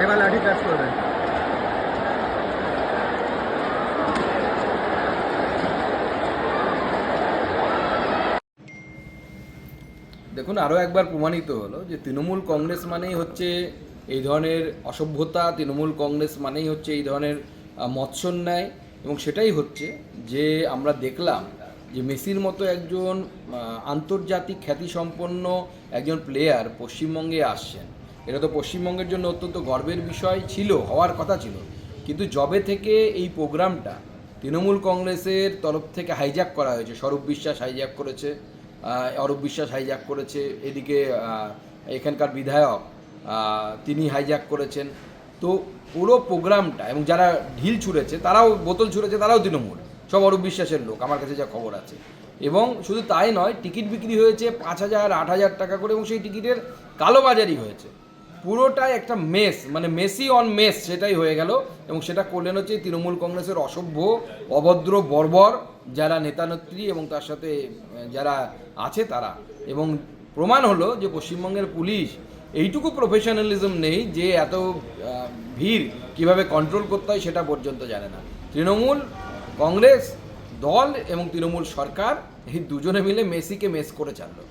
এবার লাঠি চার্জ করবেন। দেখুন, আরও একবার প্রমাণিত হলো যে তৃণমূল কংগ্রেস মানেই হচ্ছে এই ধরনের অসভ্যতা, তৃণমূল কংগ্রেস মানেই হচ্ছে এই ধরনের মৎসন্যায়। এবং সেটাই হচ্ছে যে আমরা দেখলাম যে মেসির মতো একজন আন্তর্জাতিক খ্যাতিসম্পন্ন একজন প্লেয়ার পশ্চিমবঙ্গে আসছেন। এটা তো পশ্চিমবঙ্গের জন্য অত্যন্ত গর্বের বিষয় ছিল, হওয়ার কথা ছিল। কিন্তু যবে থেকে এই প্রোগ্রামটা তৃণমূল কংগ্রেসের তরফ থেকে হাইজ্যাক করা হয়েছে, স্বরূপ বিশ্বাস হাইজ্যাক করেছে, অরূপ বিশ্বাস হাইজ্যাক করেছে, এদিকে এখানকার বিধায়ক তিনি হাইজ্যাক করেছেন। তো পুরো প্রোগ্রামটা, এবং যারা ঢিল ছুঁড়েছে তারাও, বোতল ছুঁড়েছে তারাও তৃণমূল, সব অরূপ বিশ্বাসের লোক, আমার কাছে যা খবর আছে। এবং শুধু তাই নয়, টিকিট বিক্রি হয়েছে 5,000 8,000 টাকা করে, এবং সেই টিকিটের কালোবাজারি হয়েছে। পুরোটাই একটা মেস, মানে মেসি অন মেস সেটাই হয়ে গেল। এবং সেটা করলেন হচ্ছে তৃণমূল কংগ্রেসের অসভ্য, অভদ্র, বর্বর যারা নেতানেত্রী এবং তার সাথে যারা আছে তারা। এবং প্রমাণ হলো যে পশ্চিমবঙ্গের পুলিশ এইটুকু প্রফেশনালিজম নেই যে এত ভিড় কিভাবে কন্ট্রোল করতে হয় সেটা পর্যন্ত জানে না। তৃণমূল কংগ্রেস দল এবং তৃণমূল সরকার এই দুজনে মিলে মেসিকে মেস করে ছাড়লো।